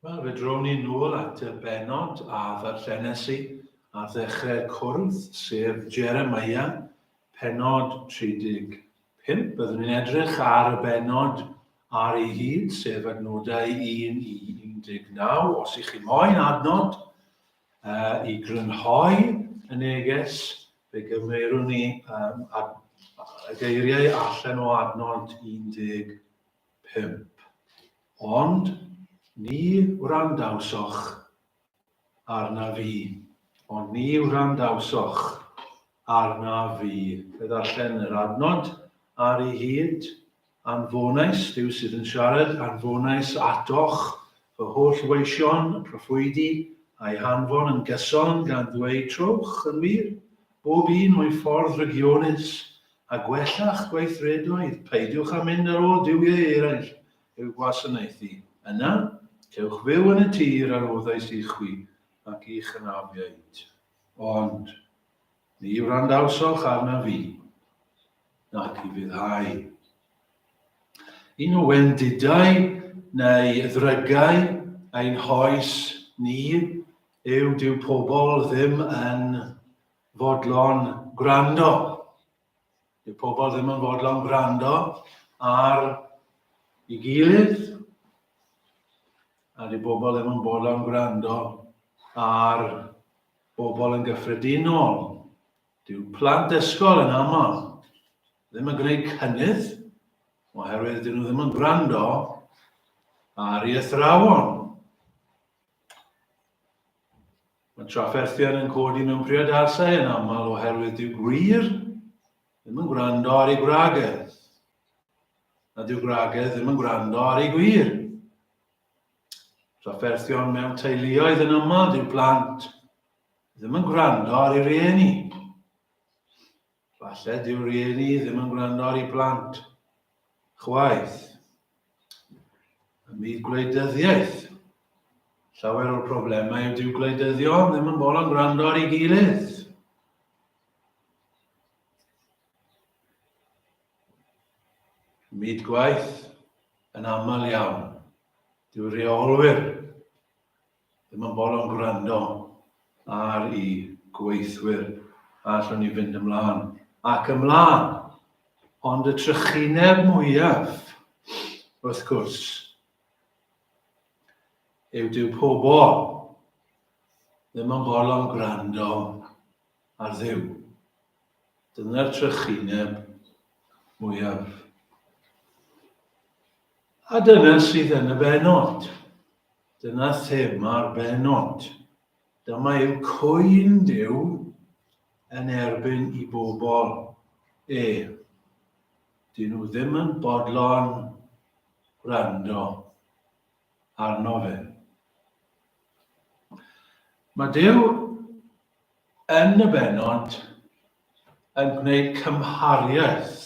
Wel, fe dron ni nôl at y benod a ddarllenes i a ddechrau cwrdd, sef Jeremeia, penod 35. Byddwn ni'n edrych ar y benod ar ei hyd, sef adnodau 1 i 19. Os ych chi moyn adnod i grynhoi y neges, fe gymerwn ni y geiriau allan o adnod 15. Ond ni wrandawsoch arna fi. Ond ni wrandawsoch arna fi. Fe ddarllen yr adnod ar ei hyd. Anfonais, Dyw sydd yn siarad, anfonais atoch fy holl weision, proffwydi a'i hanfon yn gyson gan ddweud trowch yn wir, bob un o'i ffordd regionus a gwellach gweithredoedd, peidiwch a mynd ar ôl duwiau eraill i'w gwasanaethu. Yna, cewch fyw yn y tir ar oddais i chwi ac i'ch Rechabiaid. Ond, ni wrandawsoch arna fi, nac i fyddhau. Un o wendidau neu ddrygau ein hoes ni yw dyw pobl ddim yn fodlon gwrando. Dyw pobl ddim yn fodlon gwrando ar ei gilydd, a dyw pobl ddim yn fodlon gwrando ar bobl yn gyffredinol. Dyw plant ysgol yn aml ddim yn gwneud cynnydd, oherwydd dyn nhw ddim yn gwrando ar ei athrawon. Mae trafferthion yn codi mewn priodasau yn aml oherwydd dyw gwir ddim yn gwrando ar ei gwragedd. A dyw gwragedd ddim yn gwrando ar ei gwir. Trafferthion mewn teuluoedd yn aml, dyw plant ddim yn gwrando ar ei rieni. Falle dyw rieni ddim yn gwrando ar ei plant. Chwaith. Ym myd gwleidyddiaeth. Llawer o'r problemau yw dyw gwleidyddion ddim yn fodlon gwrando ar ei gilydd. Ym myd gwaith yn aml iawn. Dyw reolwyr ddim yn fodlon gwrando ar ei gweithwyr. Allwn ni fynd ymlaen ac ymlaen. Ond y trychineb mwyaf, wrth gwrs, yw dyw pobl ddim yn fodlon gwrando ar Dduw. Dyna'r trychineb mwyaf. A dyna sydd yn y benod. Dyna thema'r benod. Dyma yw cwyn Duw yn erbyn i bobl dyn nhw ddim yn bodlon gwrando arno fe. Mae Duw yn y benod yn gwneud cymhariaeth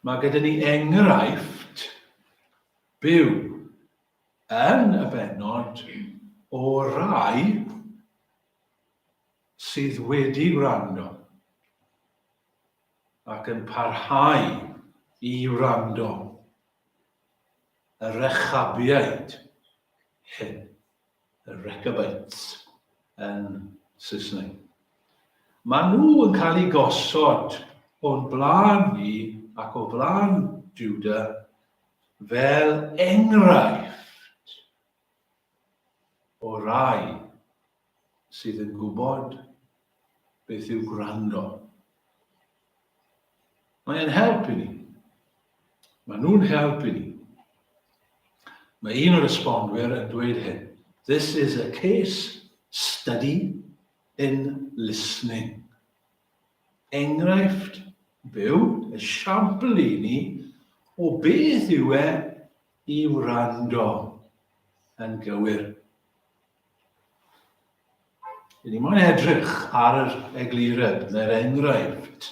mae gyda ni enghraifft byw yn y benod o rai sydd wedi gwrando ac yn parhau i wrando. Y Rechabiaid hyn, y Rechabiaids yn Saesneg. Maen nhw yn cael eu gosod o'n blaen ni ac o blaen Juda fel enghraifft o rai sydd yn gwybod beth yw gwrando. Mae'n helpu ni. Maen nhw'n helpu ni. Mae un o'r ysbonwyr yn dweud hyn. This is a case study in listening. Enghraifft byw, esiampl i ni o beth yw i wrando yn gywir. Ni moyn edrych ar yr eglureb, neu'r enghraifft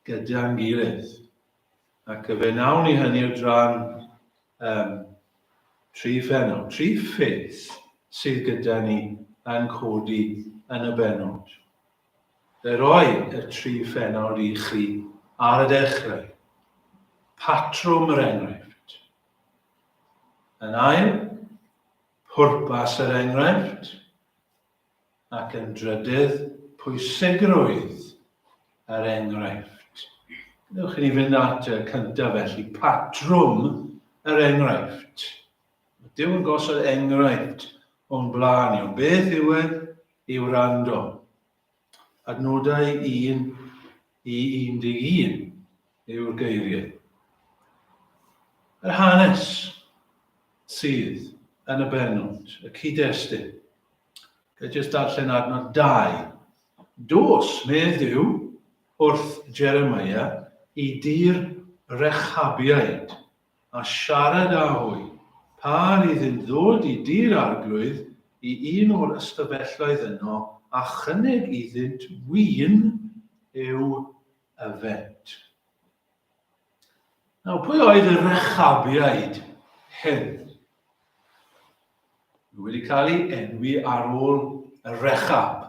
gyda'n gilydd. Ac fe nawn ni hynny o dran 3 phenod, 3 pheth sydd gyda ni yn codi yn y benod. Fe roi y 3 phenod i chi ar y dechrau. patrwm yr enghraifft. Yn ail, pwrpas yr enghraifft. Ac yn drydydd, pwysigrwydd yr enghraifft. Gwnewch chi ni fynd at y cyntaf felly, patrwm yr enghraifft. Dyw yn gosod enghraifft o'n blaen ni, ond beth yw e i'w wrando? Adnodau 1 i 11 yw'r geiriau. Yr hanes sydd yn y bennod, y cyd-destun. Gael jyst darllen adnod 2. Dos, medd Duw, wrth Jeremeia i dir Rechabiaid, a siarad â hwy, pa iddynt ddod i dir arglwydd i un o'r ystafelloedd yno, a chynnig iddynt win yw yfed. Nawr, pwy oedd y Rechabiaid hyn? Nhw wedi cael ei enwi ar ôl y Rechab,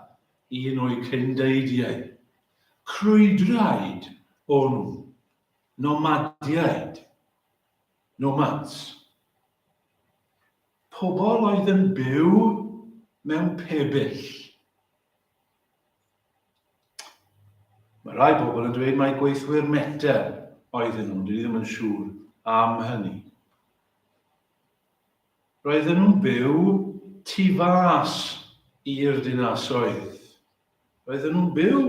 un o'i cyndeidiau. Crwydraid o'n nhw, nomadiaid, nomads. Pobl oedd yn byw mewn pebyll. Mae rai bobl yn dweud mai gweithwyr metel oedden nhw, dwi ddim yn siŵr am hynny. Roedden nhw'n byw tu fas i'r dinasoedd. Roedden nhw'n byw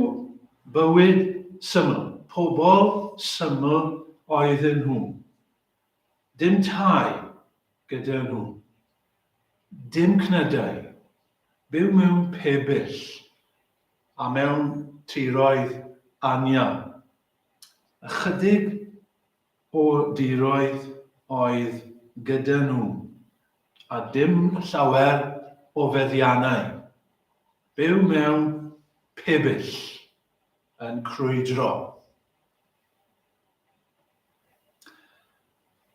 bywyd syml, pobl syml oedden nhw. Dim tai gyda nhw. Dim cnydau. Byw mewn pebyll a mewn tiroedd anian. Ychydig o diroedd oedd gyda nhw a dim llawer o feddiannau. Byw mewn pebyll yn crwydro.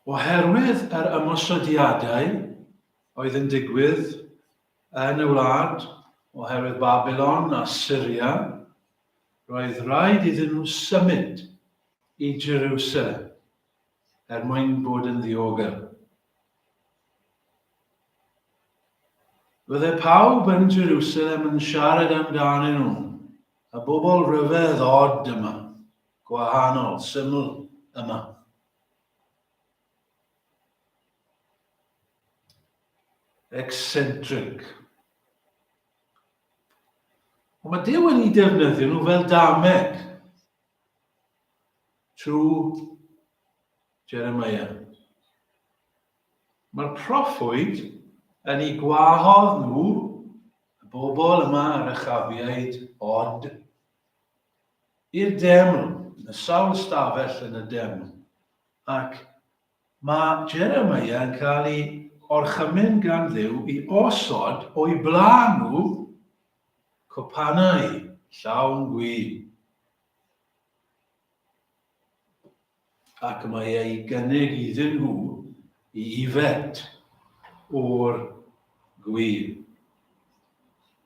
Oherwydd yr ymosodiadau oedd yn digwydd yn y wlad, oherwydd Babylon a Syria, roedd rhaid iddyn nhw symud i Jerusalem mwyn bod yn ddiogel. Bydde pawb yn Jerusalem yn siarad amdanyn nhw, y bobl rhyfedd od yma, gwahanol, syml yma. Eccentric. Ond mae Duw yn ei defnyddio nhw fel dameg trwy Jeremeia. Mae'r proffwyd yn ei gwahodd nhw, y bobl yma ar Rechabiaid od, i'r deml, y sawl stafell yn y deml. Ac mae Jeremeia yn cael ei orchymyn gan Dduw i osod o'i blaen nhw cwpanau llawn gwyn. Ac mae ei gynnig iddyn nhw i ifed o'r gwyn.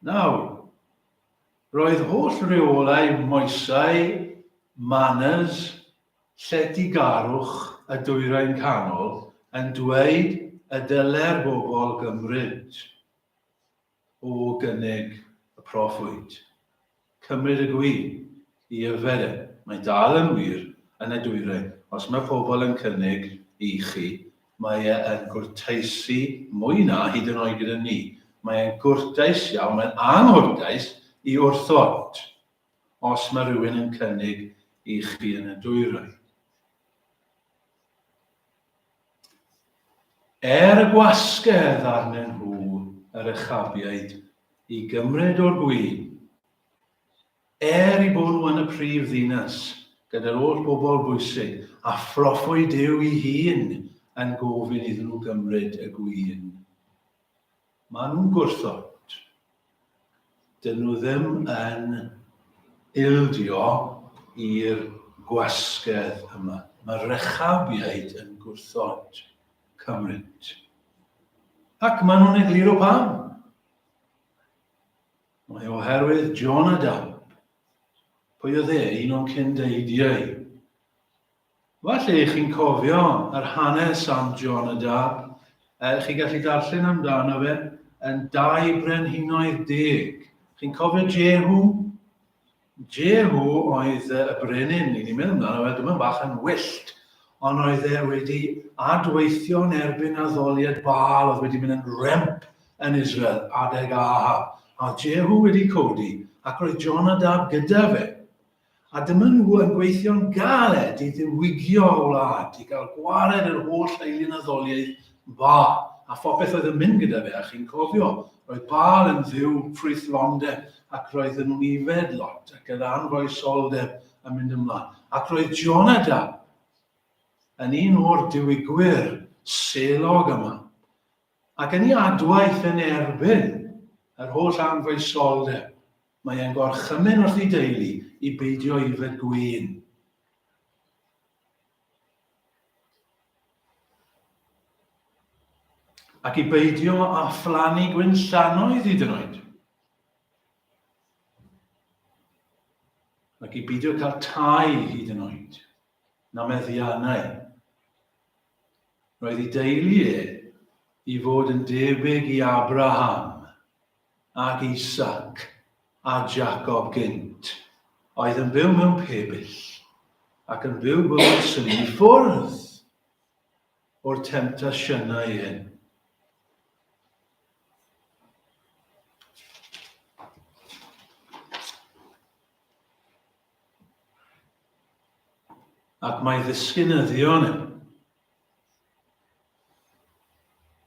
Nawr, roedd holl reolau moesau, manners, lletygarwch y dwyrain canol yn dweud y dyle'r bobl gymryd o gynnig y proffwyd. Cymryd y gwyn i yfed e. Mae dal yn wir yn y dwyrain. Os mae pobl yn cynnig i chi, mae e'n gwrteisi mwy na hyd yn oed gyda ni. Mae e'n gwrteis iawn, mae'n anghwrteis i wrthod os mae rhywun yn cynnig i chi yn y dwyrain. Y gwasgedd arnyn nhw yr Rechabiaid i gymryd o'r gwyn, i bod nhw yn y prif ddinas gyda'r holl bobl bwysig, a phroffwyd Duw ei hun yn gofyn iddyn nhw gymryd y gwyn. Maen nhw'n gwrthod. Dyn nhw ddim yn ildio i'r gwasgedd yma. Mae'r Rechabiaid yn gwrthod cymryd. Ac maen nhw'n egluro pam. Mae oherwydd Jonadab, pwy oedd un o'n cyndeidiau, Falle chi'n cofio yr hanes am Jonadab. Chi'n gallu darllen amdano fe yn 2 Brenhinoedd 10. Chi'n cofio Jehu? Jehu oedd y brenin, ni'n meddwl amdano fe, dyma bach yn wyllt, ond oedd e wedi adweithio yn erbyn addoliad Baal, oedd wedi mynd yn remp yn Israel, adeg Ahab. A Jehu wedi codi, ac roedd Jonadab gyda fe. A dyma nhw yn gweithio'n galed i ddiwygio o wlad, i gael gwared yr holl eilyn addoliaeth Baal. A phopeth oedd yn mynd gyda fe, a chi'n cofio, roedd Baal yn ddiw frwythlondeb, ac roedd yn ifed lot, ac yn anfoesoldeb yn mynd ymlaen. Ac roedd Jonadab yn un o'r diwygwyr selog yma, ac yn ei adwaith yn erbyn yr holl anfoesoldeb. Mae e'n gorchymyn wrth ei deulu i beidio ifed gwyn. Ac i beidio a phlannu gwynllanoedd hyd yn oed. Ac i beidio cael tai hyd yn oed. Na meddiannau. Roedd ei deulu i fod yn debyg i Abraham ac Isaac a Jacob gynt. Oedd yn byw mewn pebyll ac yn byw bywyd sy'n i ffwrdd o'r temptasiynau hyn. Ac mae ddisgynyddion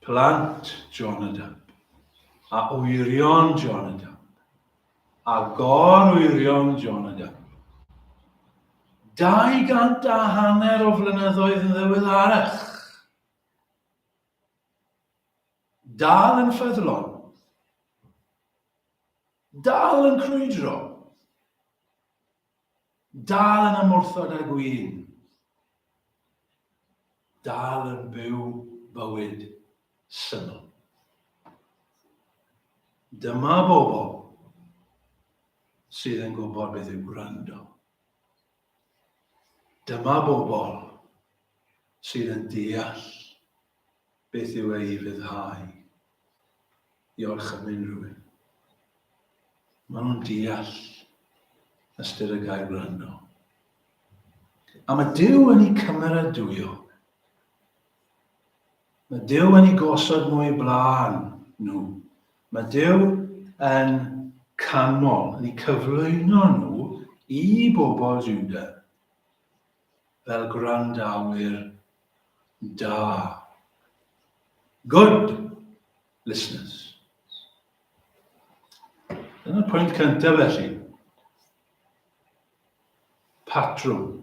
plant Jonadab a wyrion Jonadab a gor-wyrion Jonadab. 250 o flynyddoedd yn ddiweddarach. Dal yn ffyddlon. Dal yn crwydro. Dal yn ymwrthod â gwyn. Dal yn byw bywyd syml. Dyma bobl sydd yn gwybod beth yw gwrando. Dyma bobl sydd yn deall beth yw ei fyddhau i orchymyn rhywun. Maen nhw'n deall ystyr y gair gwrando. A mae Duw yn ei cymeradwyo. Mae Duw yn ei gosod nhw i blaen nhw. Mae Duw yn canmol, yn ei cyflwyno nhw i bobl Juda fel gwrandawyr da. Good listeners. Dyna'r pwynt cyntaf felly. Patrwm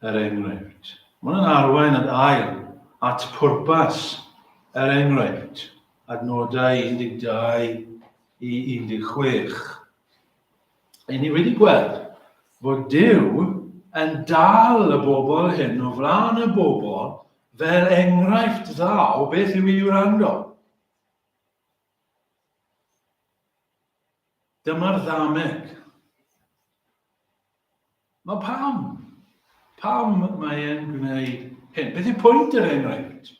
yr enghraifft. Mae'n arwain at ail, at pwrpas yr enghraifft, adnodau 12 i 16. Ein ni wedi gweld fod Duw yn dal y bobl hyn o flaen y bobl fel enghraifft dda o beth yw i wrando. Dyma'r ddameg. Mae pam? Pam mae e'n gwneud hyn? Beth yw pwynt yr enghraifft?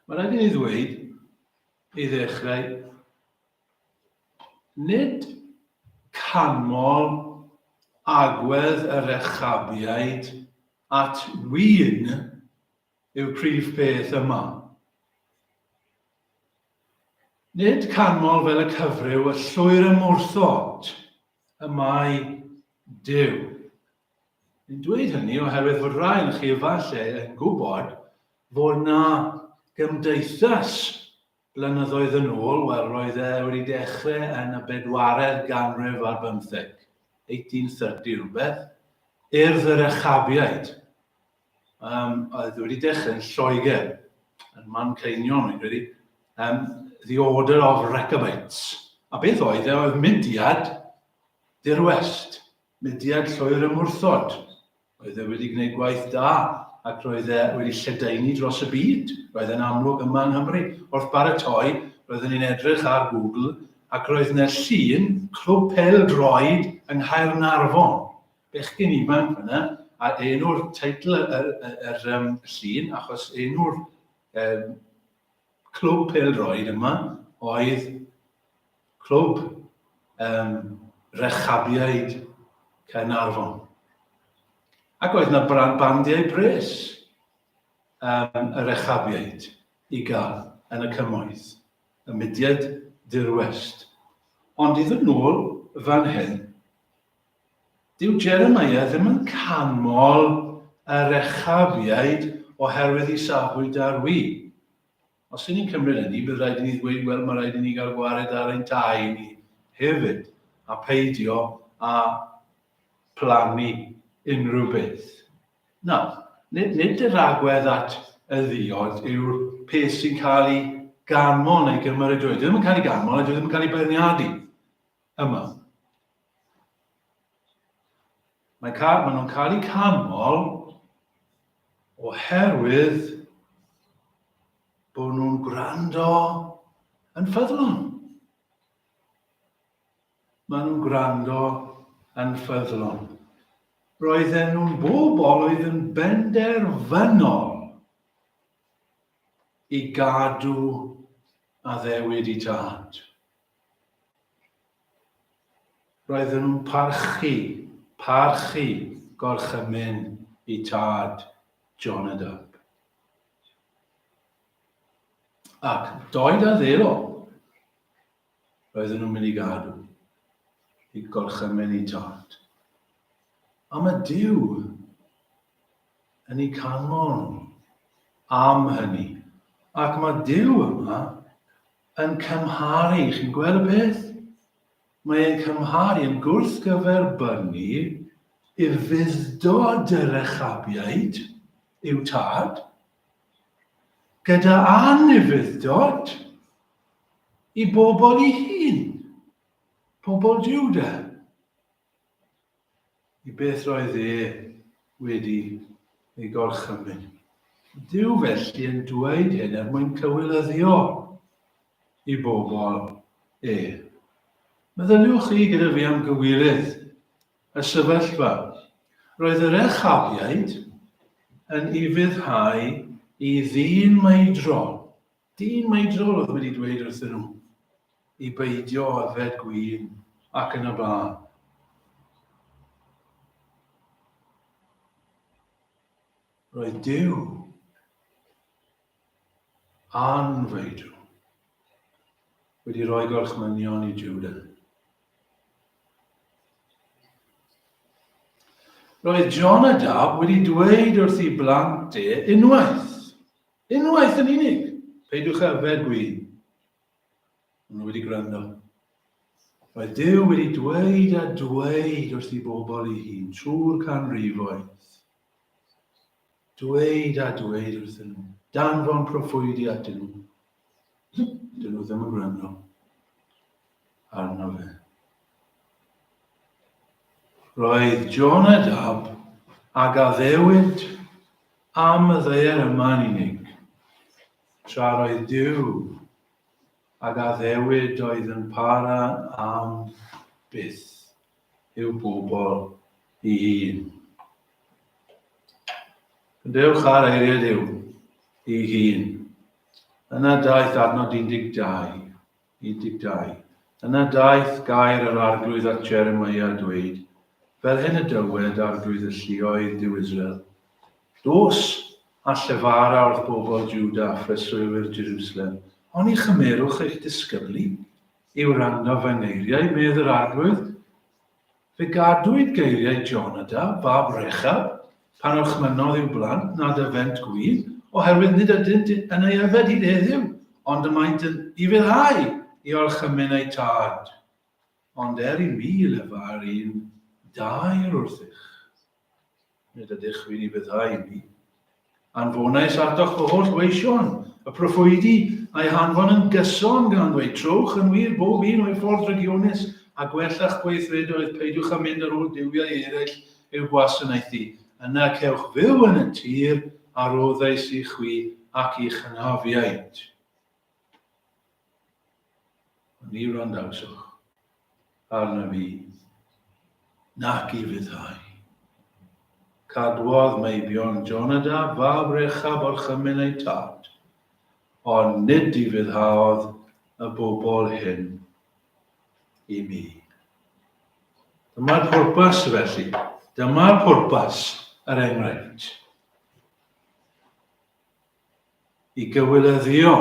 Mae rhaid i ni ddweud, i ddechrau, nid canmol agwedd y Rechabiaid at wyn yw prif peth yma. Nid canmol fel y cyfryw y llwyr ymwrthod y mae Duw. Ni'n dweud hynny oherwydd fod rai yn chi efallai yn gwybod fod na gymdeithas blynyddoedd yn ôl, wel roedd e wedi dechrau yn y 4edd ganrif ar 15, 1830 rhywbeth, Urdd y Rechabiaid. Oedd wedi dechrau yn Lloegr, yn Manceinion, dwi'n credu, The Order of Rechabiaids. A beth oedd e? Oedd mudiad dirwest, mudiad llwyr ymwrthod. Oedd e wedi gwneud gwaith da, ac roedd e wedi lledaenu dros y byd. Roedd e'n amlwg yma yng Nghymru. Wrth baratoi, roedden ni'n edrych ar Google ac roedd yna llun, clwb pêl-droed yng Nghaernarfon. Bechgyn ifanc fyna, a enw'r teitl yr llun, achos enw'r clwb pêl-droed yma oedd clwb Rechabiaid Caernarfon. Ac oedd yna bandiau pres y Rechabiaid i gael yn y cymoedd, y mudiad dirwest. Ond i ddod nôl fan hyn, dyw Jeremeia ddim yn canmol y Rechabiaid oherwydd ei safbwynt ar wy. Os ydyn ni'n cymryd hynny, bydd rhaid i ni ddweud, wel, mae rhaid i ni gael gwared ar ein tai ni hefyd, a peidio a plannu unrhyw beth. Nawr, nid yr agwedd at y ddiod yw'r peth sy'n cael ei ganmol neu gymeradwyo. Dwi ddim yn cael ei ganmol, a dwi ddim yn cael ei beirniadu yma. Maen nhw'n cael eu canmol oherwydd bod nhw'n gwrando yn ffyddlon. Maen nhw'n gwrando yn ffyddlon. Roedden nhw'n bobl oedd yn benderfynol i gadw a ddewid eu tad. Roedden nhw'n parchu gorchymyn eu tad Jonadab. Ac doed a ddelo roedden nhw'n mynd i gadw i gorchymyn eu tad. A mae Duw yn ei canmol am hynny. Ac mae Duw yma yn cymharu. Chi'n gweld y peth? Mae e'n cymharu yn gwrthgyferbynnu i fuddod y Rechabiaid i'w tad, gyda anufuddod i bobl ei hun, pobl Juda. I beth roedd wedi ei gorchymyn. Dyw felly yn dweud hyn mwyn cywilyddio i bobl Meddyliwch chi gyda fi am gywilydd y sefyllfa. Roedd y Rechabiaid yn ei fyddhau i ddyn meidrol. Dyn meidrol oedd wedi dweud wrthyn nhw i beidio yfed gwin ac yn y blaen. Roedd Duw anfeidrol wedi rhoi gorchmynion i Juda. Roedd Jonadab wedi dweud wrth ei blant unwaith yn unig, peidiwch yfed gwin. Nhw wedi gwrando. Roedd Duw wedi dweud a dweud wrth ei bobl ei hun trwy'r canrifoedd. Dweud a dweud wrthyn nhw. Danfon proffwydi atyn nhw. Dyn nhw ddim yn gwrando arno fe. Roedd Jonadab ag addewid am y ddaear yma'n unig, tra roedd Duw ag addewid oedd yn para am byth i'w bobl ei hun. Dewch ar eiriau Duw ei hun. Yna daeth adnod 12. Yna daeth gair yr arglwydd at Jeremeia dweud, fel hyn y dywed arglwydd y lluoedd Duw Israel. Dos a llefara wrth bobl Juda a phreswylwyr Jerusalem, ond i chymerwch eich disgyblu i'w rando fy ngeiriau, medd yr arglwydd. Fe gadwyd geiriau Jonadab, fab Rechab, pan orchmynodd i'w blant nad yfent gwyn, oherwydd nid ydynt yn ei yfed hyd heddiw, ond ymaint yn i fyddhau i orchymyn ei tad. Ond i mi lefar 2 wrthych. Nid ydych fi'n i fyddhau i mi. Anfonais atoch fy holl weision, y proffwydi a'i hanfon yn gyson gan ddweud trwch yn wir bob un o'i ffordd regionus a gwellach gweithredoedd peidiwch a mynd ar ôl diwiau eraill i'w gwasanaethu. Yna cewch fyw yn y tir a roddais i chwi ac i'ch anafiaid. Ni randawswch arna fi nac I fyddhau. Cadwodd meibion Jonadab fab Rechab o'r chymyn ei tad, ond nid I fyddhaodd y bobl hyn I mi. Dyma'r pwrpas felly. Dyma'r pwrpas yr enghraifft. I gywilyddio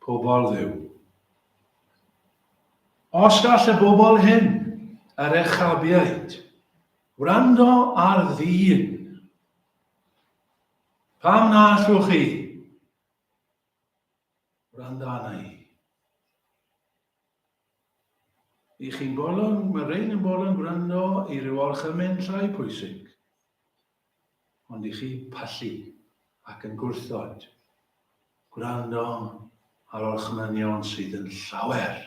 pobl Dduw. Os gall y bobl hyn, y Rechabiaid, wrando ar ddyn. Pam na allwch chi? Wrando arna I. I chi'n bolon, mae rhain yn bolon gwrando I ryw orchymyn llai pwysig. Ond I chi pallu ac yn gwrthod gwrando ar orchmynion sydd yn llawer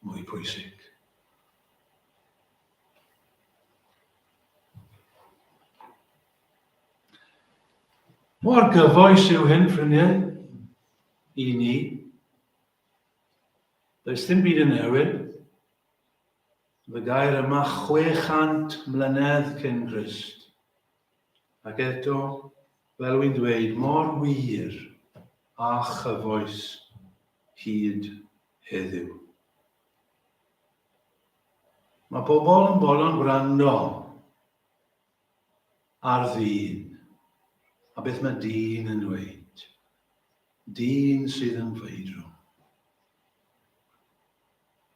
mwy pwysig. Mor gyfoes yw hyn, ffrindiau, I ni. Does dim byd yn newid. Fy gair yma 600 mlynedd cyn Crist. Ac eto, fel wy'n dweud, mor wir a chyfoes hyd heddiw. Mae pobl yn bolon gwrando ar ddyn. A beth mae dyn yn dweud? Dyn sydd yn feidrol.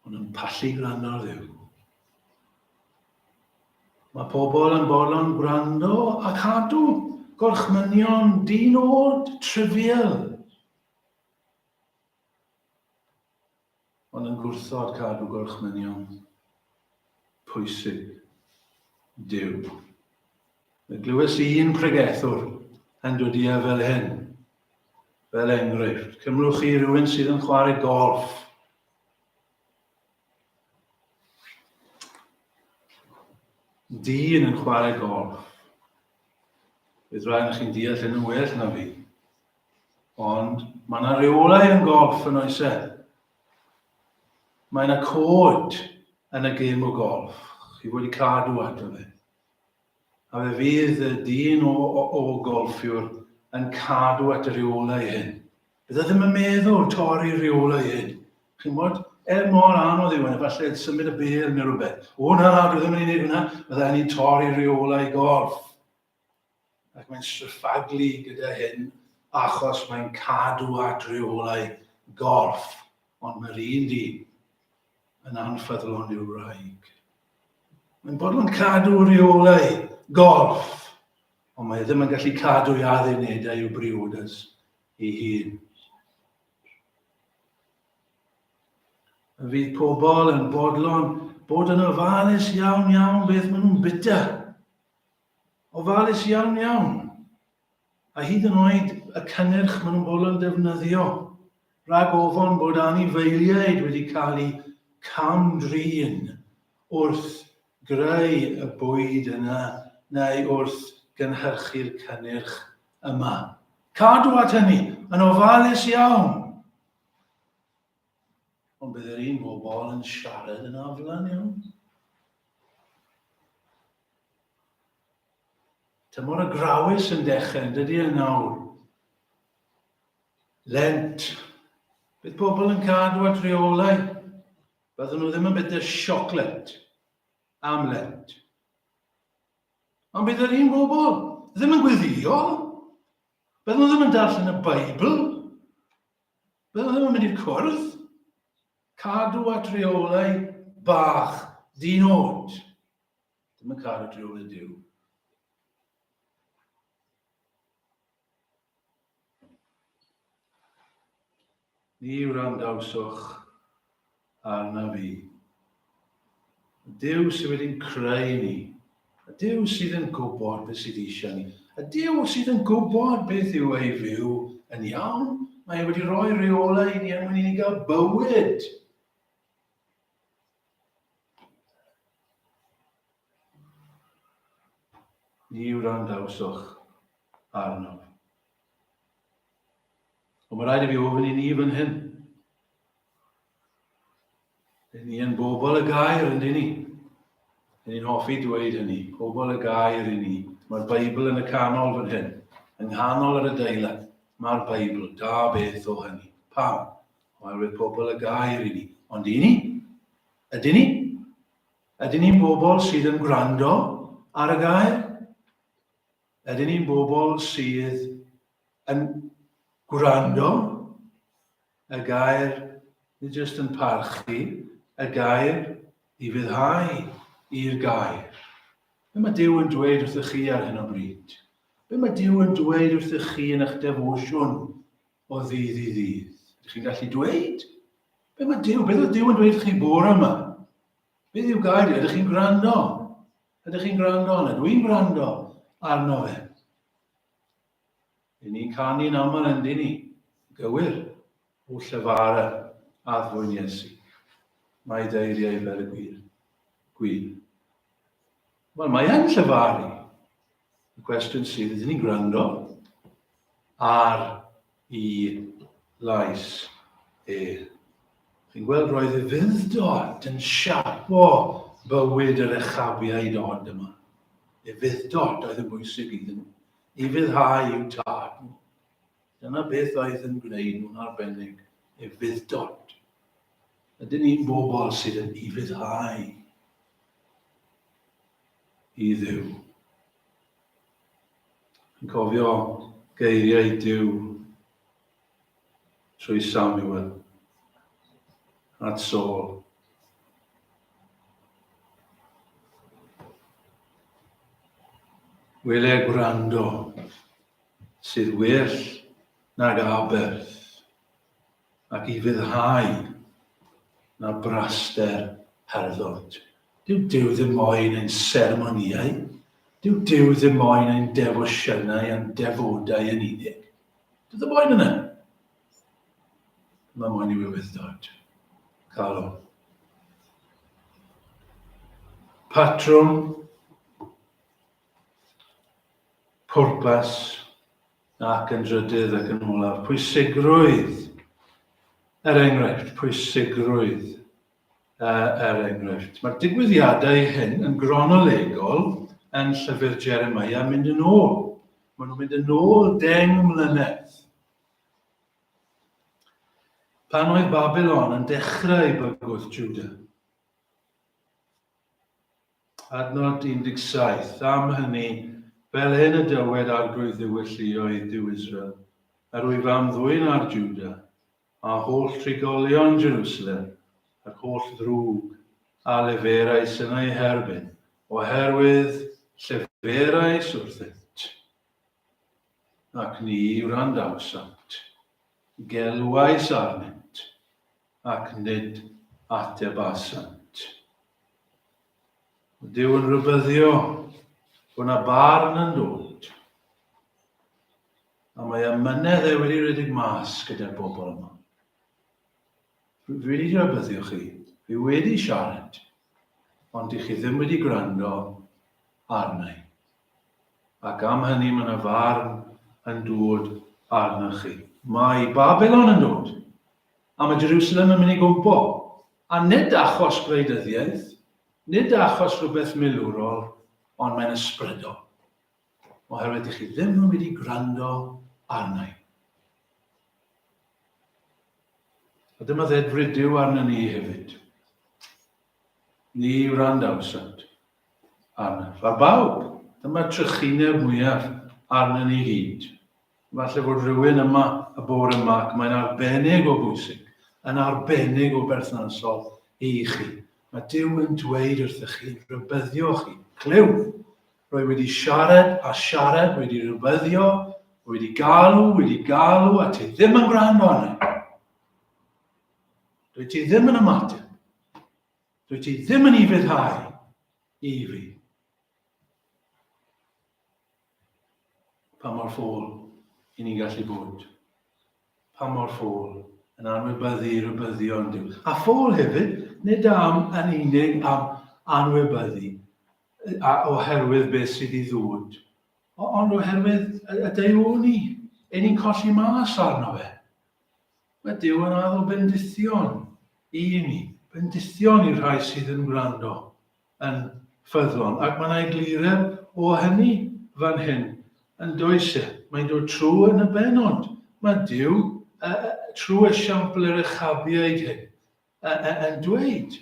Ond yn pallu gwrando ar Dduw. Mae pobl yn bolon gwrando a cadw gorchmynion dinod trivial. Ond yn gwrthod cadw gorchmynion pwysig Duw. Mae glywes un pregethwr yn dod I fel hyn, fel enghraifft. Cymrwch chi rhywun sydd yn chwarae golf. Dyn yn chwarae golf. Bydd rhaid chi'n deall yn well na fi. Ond mae yna reolau yn golf yn oes e. Mae yna cod yn y gêm o golf. Chi wedi cadw ato fe. A fe fydd y dyn o golffiwr yn cadw at y reolau hyn. Bydd ddim yn meddwl torri reolau hyn. Chi'n bod, mor anodd yw hyn, efallai symud y bel neu rhywbeth. Na, dwi ddim yn ei wneud hwnna. Bydda ni'n torri reolau golf. Ac mae'n sryffaglu gyda hyn achos mae'n cadw at reolau golf. Ond mae'r un dyn yn anffyddlon i'w wraig. Mae'n bodlon cadw reolau golf, ond mae ddim yn gallu cadw I addunedau i'w briodas I hun. Fydd pobl yn bodlon bod yn ofalus iawn beth maen nhw'n bita. Ofalus iawn. A hyd yn oed y cynnyrch maen nhw'n bodlon defnyddio. Rhag ofon bod anifeiliaid wedi cael eu camdrin wrth greu y bwyd yna neu wrth gynhyrchu'r cynnyrch yma. Cadw at hynny, yn ofalus iawn. Ond bydd yr un bobl yn siarad yn aflan iawn. Tymor y grawys yn dechrau, dydy e nawr. Lent. Bydd pobl yn cadw at reolau. Byddwn nhw ddim yn bita siocled am Lent. Ond bydd yr un bobl ddim yn gweddio. Byddwn nhw ddim yn darllen y Beibl. Byddwn nhw ddim yn mynd i'r cwrdd. Cadw at reolau bach, dinod. Ddim yn cadw at reolau Duw. Ni wrandawswch arna fi. Y Duw sydd wedi'n creu ni. Y Duw sydd yn gwybod beth sydd eisiau ni. Y Duw sydd yn gwybod beth yw ei fyw yn iawn. Mae wedi rhoi reolau I ni er mwyn I ni gael bywyd. Ni wrandawswch arno. Ond mae rhaid I fi ofyn I ni fan hyn. Ni yn bobl y gair yn ni. Ni'n hoffi dweud hynny, bobl y gair i ni. Mae'r Beibl yn y canol fan hyn. Yng nghanol yr adeilad, mae'r Beibl, da beth o hynny. Pam? Oherwydd pobl y gair i ni. Ond i ni? Ydyn ni? Ydyn ni'n bobl sydd yn gwrando ar y gair? Ydyn ni'n bobl sydd yn gwrando y gair, nid jyst yn parchu, y gair i fyddhau i'r gair. Be mae Duw yn dweud wrthych chi ar hyn o bryd? Be mae Duw yn dweud wrthych chi yn eich defosiwn o ddydd i ddydd? Ydych chi'n gallu dweud? Beth oedd Duw yn dweud wrthych chi bore yma? Beth yw gair? Ydych chi'n gwrando? Ydych chi'n gwrando? Ydw i'n gwrando arno fe? I ni'n canu'n aml yn dyn ni, gywir, o llyfara a ddwyn Iesu. Mae deiriau fel y gwir. Wel, mae e'n llyfaru. Y cwestiwn sydd, ydyn ni'n gwrando ar I lais e. Chi'n gweld roedd y fydddod yn siapo bywyd yr Rechabiaid od yma. Y fydddod oedd yn bwysig iddyn nhw. I fyddhau i'w tad nhw. Dyna beth oedd yn gwneud nhw'n arbennig. Y fydddod. Ydyn ni'n bobl sydd yn I fyddhau I Dduw. Yn cofio geiriau Duw trwy Samuel at Saul. Wyle gwrando sydd well nag aberth ac I fyddhau na braster herddod. Dyw Duw ddim moyn ein sermoniau. Dyw Duw ddim moyn ein defosiynau a'n defodau yn unig. Dyw ddim moyn yna. Mae moyn I wywyddod. Calon. Patrwm, pwrpas ac yn drydydd ac yn olaf. Pwysigrwydd enghraifft. Pwysigrwydd enghraifft. Mae'r digwyddiadau hyn yn gronolegol yn llyfr Jeremeia mynd yn ôl. Maen nhw'n mynd yn ôl 10 mlynedd. Pan oedd Babylon yn dechrau bygwth Juda. Adnod 17. Am hynny, fel hyn y dywed arglwydd ddiwylluoedd Duw Israel, yr wyfam ddwyn ar Juda, a holl trigolion Jerusalem, ac holl ddrwg a leferais yn ei herbyn, oherwydd lleferais wrthynt. Ac ni wrandawsant, gelwais arnynt, ac nid atebasant. Dyw yn rybyddio bod yna barn yn dod, a mae amynedd wedi rhedeg mas gyda'r bobl yma. Fi wedi rybyddio chi, fi wedi siarad, ond I chi ddim wedi gwrando arna I. Ac am hynny mae yna farn yn dod arna chi. Mae Babylon yn dod, a mae Jerusalem yn mynd I gwmpo, a nid achos gwleidyddiaeth, nid achos rhywbeth milwrol, ond mae'n ysbrydol. Oherwydd I chi ddim yn wedi gwrando arna I. A dyma ddedfryd Duw arna ni hefyd. Ni wrandawsant arna. Ar bawb, dyma trychineb mwyaf arna ni gyd. Falle fod rhywun yma y bore yma ac mae'n arbennig o bwysig, yn arbennig o berthnasol I chi. Mae Duw yn dweud wrthych chi, rybyddio chi. Clyw, rwy wedi siarad a siarad, wedi rybyddio, wedi galw, a ti ddim yn gwrando arna. Dwi ti ddim yn ymateb. Dwi ti ddim yn I fyddhau I fi. Pa mor ffôl I ni'n gallu bod. Pa mor ffôl yn anwybyddu rybyddion Duw. A ffôl hefyd, nid yn unig am anwybyddu oherwydd beth sydd I ddod. Ond oherwydd y deioni. Ein ni'n colli mas arno fe. Mae Duw yn addol bendithion I ni. bendithion i'r rhai sydd yn gwrando yn ffyddlon. Ac mae'n eglurau o hynny fan hyn yn does e. Mae'n dod trwy yn y benod. Mae Duw trwy esiampl yr Rechabiaid hyn yn dweud.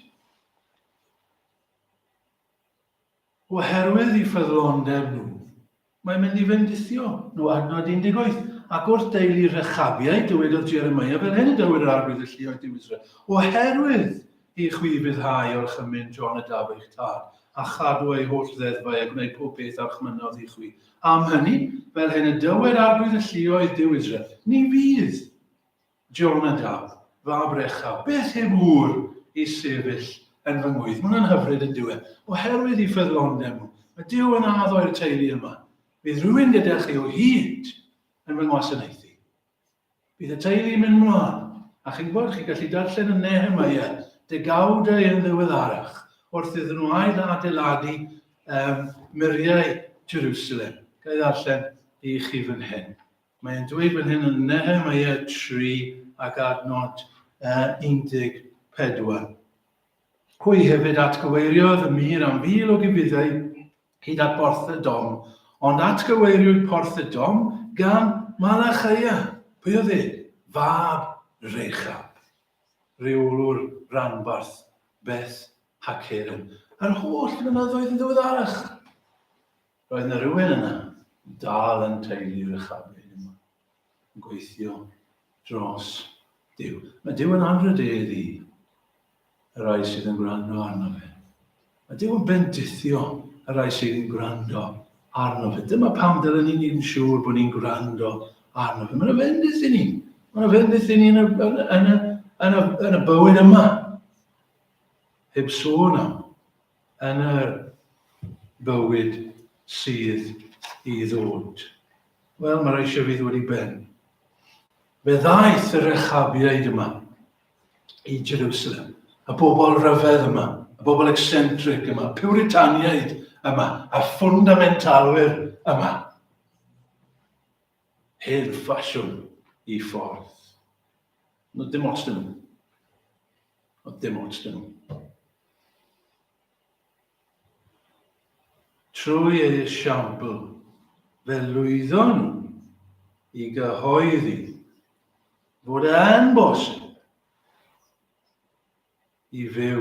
Oherwydd i ffyddlondeb nhw, mae'n mynd i fendithio nhw adnod 18. Ac wrth deulu Rechabiaid, dywedodd Jeremeia, fel hyn y dywed yr arglwydd y lluoedd Duw Israel. Oherwydd i chwibyddhau o'r chymyn John y Daf eich tad, a chadw ei holl ddeddfau a gwneud pob beth ar chmynodd i chwi. Am hynny, fel hyn y dywed arglwydd y lluoedd Duw Israel, ni fydd John y Daf, fab Rechab, beth heb wr i sefyll yn fy ngwydd. Mae hwnna'n hyfryd yn diwedd. Oherwydd i ffyddlondeb nhw, mae Duw yn addo i'r teulu yma. Bydd rhywun gyda chi o hyd yn fy ngwasanaethu. Bydd y teulu mynd mlaen. A chi'n gwybod, chi'n gallu darllen yn Jeremeia, degawdau yn ddiweddarach, wrth iddyn nhw adeiladu muriau Jerusalem. Gael ddarllen i chi fan hyn. Mae'n dweud fan hyn yn Jeremeia 3 ac adnod 14. Pwy hefyd atgyweiriodd y mir am 1000 o gubyddau hyd at Borth y Dom, ond atgyweiriwyd Porth y Dom gan Malachaia. Pwy oedd e? Fab Rechab, reolwr ranbarth Beth Hakerem. Yr holl flynyddoedd yn ddiweddarach. Roedd yna rhywun yna dal yn teulu Rechabiaid yma, yn gweithio dros Duw. Mae Duw yn anrhydeddu y rai sydd yn gwrando arno fe. Mae Duw yn bendithio y rai sydd yn gwrando arno fe. Dyma pam dylen ni'n siŵr bod ni'n gwrando arno fe. Mae'n fendith i ni. Mae'n fendith i ni yn y bywyd yma. Heb sôn am yn y bywyd sydd i ddod. Wel, mae'r eisiau fydd wedi ben. Fe ddaeth y Rechabiaid yma i Jerusalem. Y bobl rhyfedd yma, y bobl eccentric yma, Puritaniaid yma, a ffundamentalwyr yma. Hen ffasiwn i ffordd. No dim ots dyn nhw. No dim ots dyn nhw. Trwy ei esiampl, fe lwyddon i gyhoeddi fod e'n bosib i fyw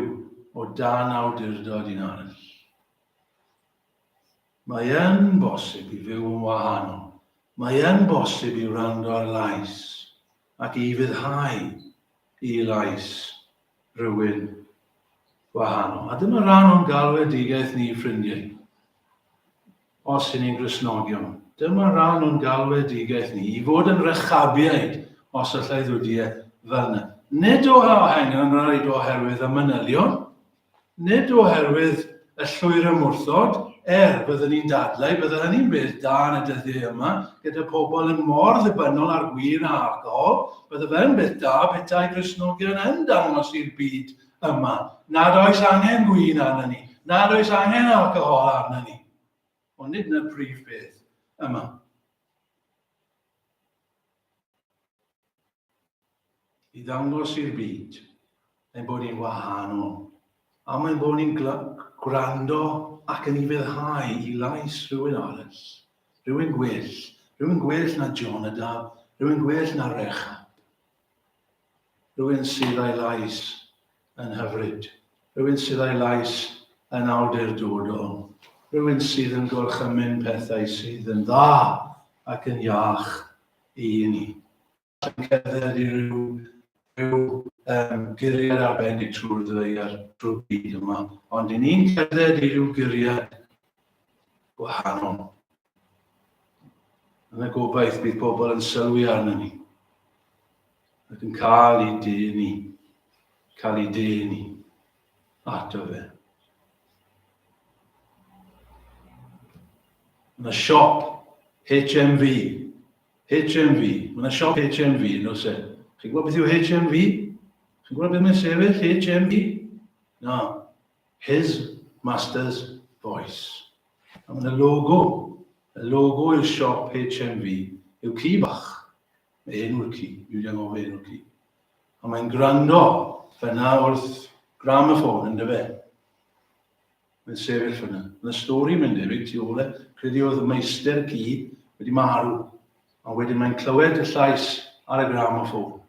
o dan awdurdod un arall. Mae e'n bosib i fyw yn wahanol. Mae e'n bosib i wrando ar lais ac i fyddhau i lais rhywun wahanol. A dyma ran o'n galwedigaeth ni, ffrindiau, os y'n ni'n Gristnogion. Dyma ran o'n galwedigaeth ni, i fod yn Rechabiaid, os allai ddwydie fel yna. Nid oherwydd y manylion, nid oherwydd y llwyr ymwrthod, byddwn ni'n dadlau, byddwn hynny'n beth da yn y dyddiau yma, gyda pobl yn mor ddibynnol ar gwir a alcohol, byddwn fe'n beth da petai Gristnogion yn dangos i'r byd yma. Nad oes angen gwin arna ni, nad oes angen alcohol arna ni. Ond nid yna'r prif beth yma. I ddangos i'r byd, ein bod ni'n wahanol, a mae'n bod ni'n gwrando ac yn ei fyddhau i lais rhywun arall, rhywun gwell na John y Daf, rhywun gwell na Rechab, rhywun sydd ei lais yn hyfryd, rhywun sydd ei lais yn awdurdodol, rhywun sydd yn gorchymyn pethau sydd yn dda ac yn iach i ni. Yn cerdded i ryw guriad arbennig trwy'r ddeiar, trwy'r byd yma. Ond i ni'n cerdded i ryw guriad gwahanol. Yn y gobaith bydd pobl yn sylwi arno ni. Ac yn cael ei denu ato fe. Yn y siop HMV. Mae yna siop HMV yn oes e. Chi'n gwybod beth yw HMV? Chi'n gwybod beth mae'n sefyll HMV? No. His Master's Voice. A mae'n y logo i'r siop HMV yw ci bach. Mae enw'r ci, yw diango fe enw'r ci. A mae'n gwrando fyna wrth gramophone yn dyfe. Mae'n sefyll fyna. Yn y stori mynd debyg tu ôl, credu oedd y meistr ci wedi marw. A wedyn mae'n clywed y llais ar y gramophone.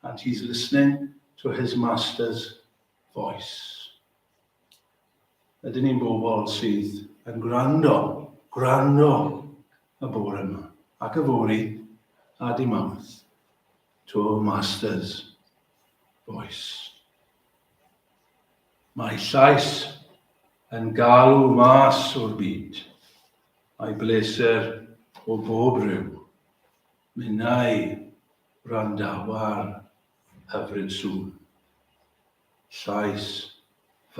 And he's listening to his master's voice. Ydyn ni'n bobl sydd yn gwrando y bore yma, ac y fori a di mouth to our master's voice. Mae llais yn galw mas o'r byd, a'i bleser o bob ryw, minnau randawar hyfryd sŵn. Llais